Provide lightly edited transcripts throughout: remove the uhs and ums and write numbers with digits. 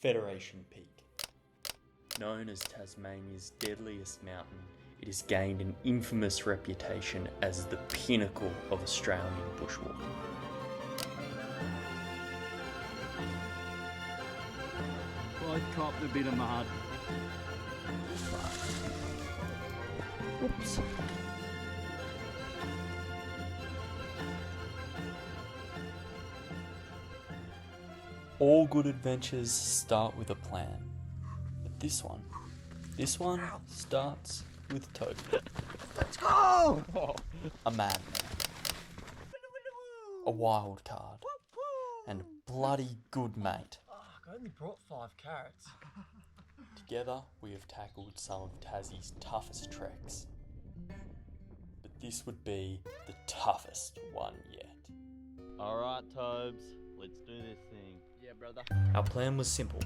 Federation Peak. Known as Tasmania's deadliest mountain, it has gained an infamous reputation as the pinnacle of Australian bushwalking. Both copped a bit of mud. Whoops. All good adventures start with a plan. But this one starts with Toby. Let's go! A madman. A wild card. And bloody good mate. I only brought 5 carrots. Together, we have tackled some of Tassie's toughest treks. But this would be the toughest one yet. Alright, Tobes, let's do this thing. Yeah, brother. Our plan was simple.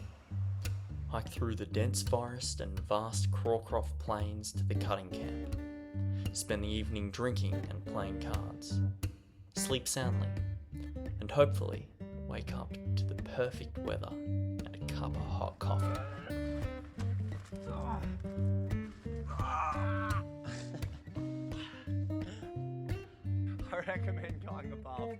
Hike through the dense forest and vast Crawcroft plains to the cutting camp. Spend the evening drinking and playing cards. Sleep soundly. And hopefully wake up to the perfect weather and a cup of hot coffee. I recommend going above.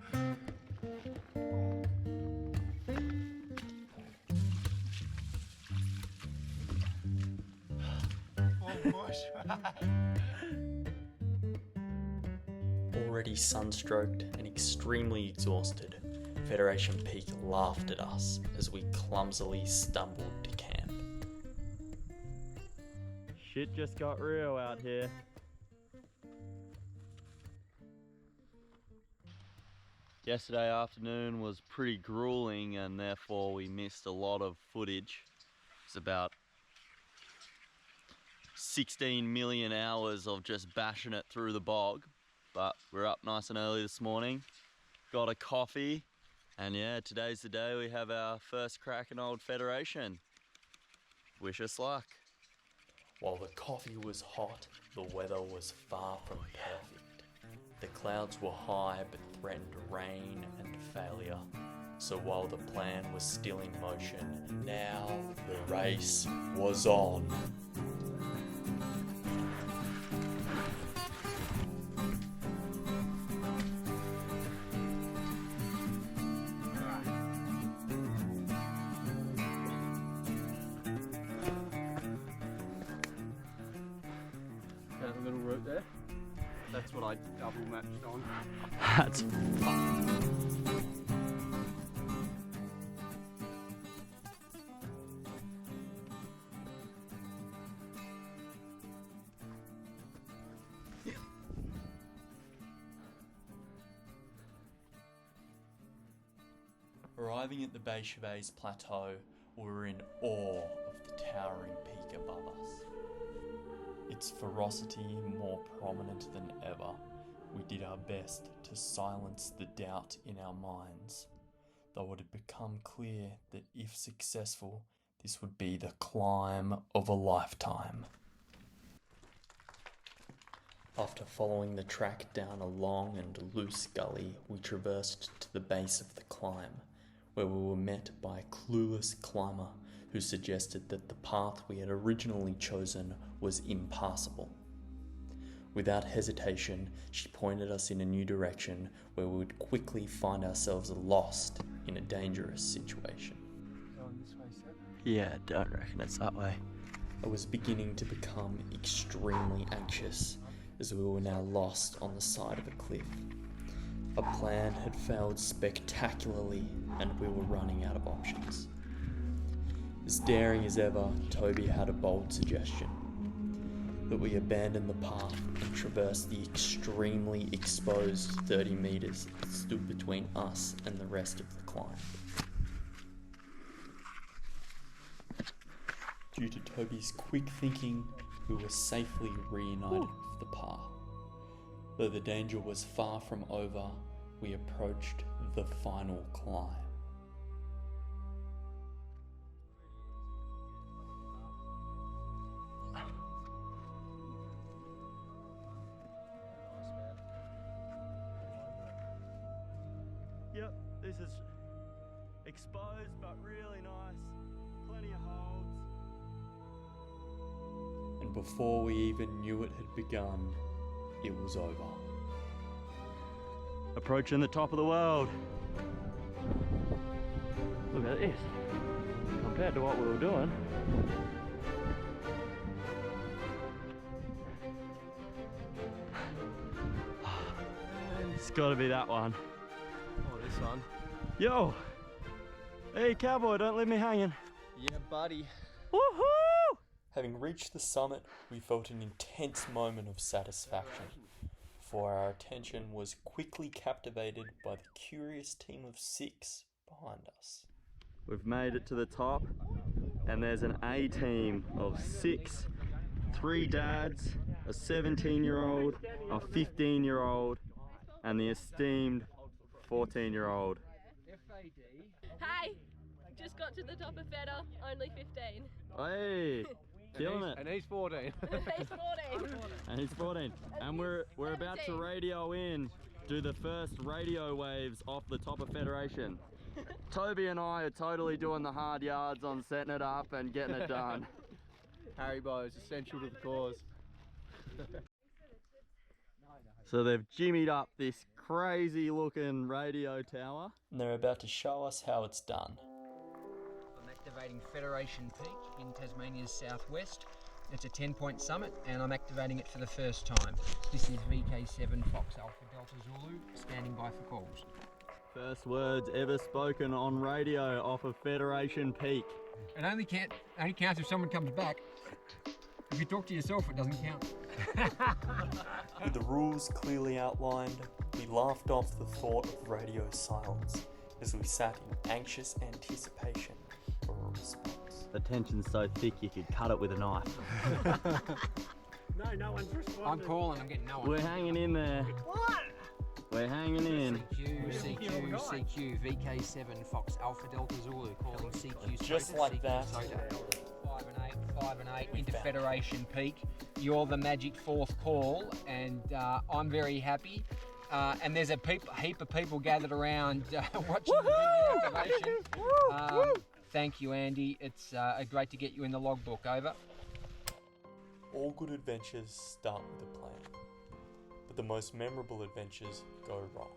Already sunstroked and extremely exhausted, Federation Peak laughed at us as we clumsily stumbled to camp. Shit just got real out here. Yesterday afternoon was pretty grueling and therefore we missed a lot of footage. It's about 16 million hours of just bashing it through the bog. But we're up nice and early this morning, got a coffee, and yeah, today's the day we have our first crack in Old Federation. Wish us luck. While the coffee was hot, the weather was far from perfect. The clouds were high but threatened rain and failure. So while the plan was still in motion, now the race was on. There's a little route there. That's what I double matched on. That's Arriving at the Bechervaise Plateau, we were in awe of the towering peak above us. Its ferocity more prominent than ever, we did our best to silence the doubt in our minds, though it had become clear that if successful, this would be the climb of a lifetime. After following the track down a long and loose gully, we traversed to the base of the climb, where we were met by a clueless climber who suggested that the path we had originally chosen was impassable. Without hesitation, she pointed us in a new direction where we would quickly find ourselves lost in a dangerous situation. Going this way, sir? yeah, don't reckon it's that way. I was beginning to become extremely anxious as we were now lost on the side of a cliff. Our plan had failed spectacularly and we were running out of options. As daring as ever, Toby had a bold suggestion: that we abandon the path and traverse the extremely exposed 30 metres that stood between us and the rest of the climb. Due to Toby's quick thinking, we were safely reunited with the path. Though the danger was far from over, we approached the final climb. Yep, this is exposed but really nice. And before we even knew it had begun, it was over. Approaching the top of the world. Look at this. Compared to what we were doing. It's gotta be that one. Oh, this one. Yo! Hey cowboy, don't leave me hanging. Yeah, buddy. Woohoo! Having reached the summit, we felt an intense moment of satisfaction, for our attention was quickly captivated by the curious team of 6 behind us. We've made it to the top, and there's an A team of 6, 3 dads, a 17-year-old, a 15-year-old, and the esteemed 14-year-old. Hi! Just got to the top of Feta, only 15. Hey! Killing it. And he's 14. He's 14. And he's 14. And we're about to 17. radio in, do the first radio waves off the top of Federation. Toby and I are totally doing the hard yards on setting it up and getting it done. Haribo is essential to the cause. So they've jimmied up this crazy looking radio tower. And they're about to show us how it's done. I'm activating Federation Peak in Tasmania's southwest. It's a 10-point summit and I'm activating it for the first time. This is VK7 Fox Alpha Delta Zulu, standing by for calls. First words ever spoken on radio off of Federation Peak. It only counts if someone comes back. If you talk to yourself, it doesn't count. With the rules clearly outlined, we laughed off the thought of radio silence as we sat in anxious anticipation for a response. The tension's so thick you could cut it with a knife. No one's responding. I'm calling, I'm getting no one. We're hanging in there. What? We're hanging in. CQ, VK7 Fox Alpha Delta Zulu, calling CQ Just Soda, like CQ that. Soda. 5 and 8 into Federation Peak. You're the magic 4th call, and I'm very happy. And there's a heap of people gathered around watching the activation. Thank you, Andy. It's great to get you in the logbook. Over. All good adventures start with a plan, but the most memorable adventures go wrong.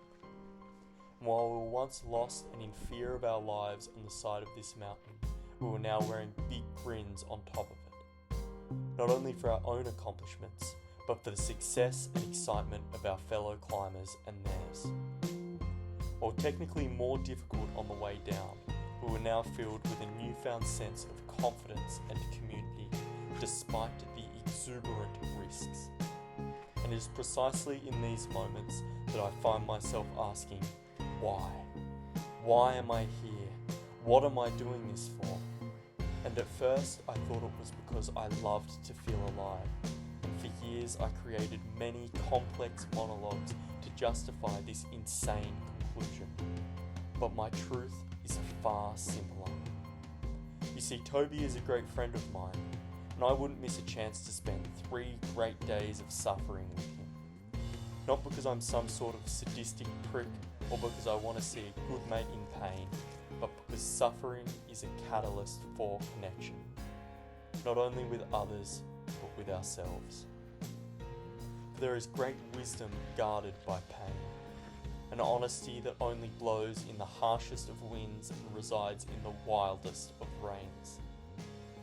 And while we were once lost and in fear of our lives on the side of this mountain, we were now wearing big grins on top of it. Not only for our own accomplishments, but for the success and excitement of our fellow climbers and theirs. While technically more difficult on the way down, we were now filled with a newfound sense of confidence and community, despite the exuberant risks. And it is precisely in these moments that I find myself asking, why? Why am I here? What am I doing this for? And at first I thought it was because I loved to feel alive. And for years I created many complex monologues to justify this insane conclusion. But my truth is far simpler. You see, Toby is a great friend of mine, and I wouldn't miss a chance to spend 3 great days of suffering with him. Not because I'm some sort of sadistic prick or because I want to see a good mate in pain, but because suffering is a catalyst for connection, not only with others, but with ourselves. For there is great wisdom guarded by pain, an honesty that only blows in the harshest of winds and resides in the wildest of rains,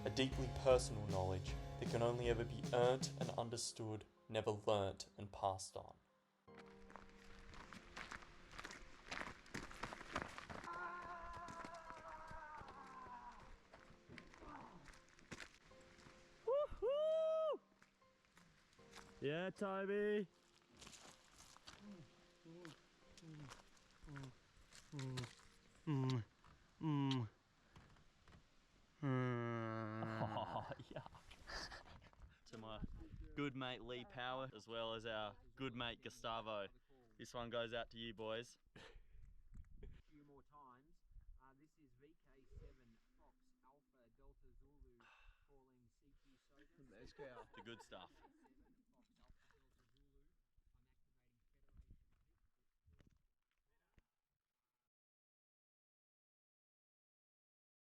a deeply personal knowledge that can only ever be earnt and understood, never learnt and passed on. Yeah, Toby. Oh, yuck. To my good mate Lee Power, as well as our good mate Gustavo. This one goes out to you boys. A few more times. This is VK7 Fox Alpha Delta Zulu, calling CQ Soda. Let's go. The good stuff.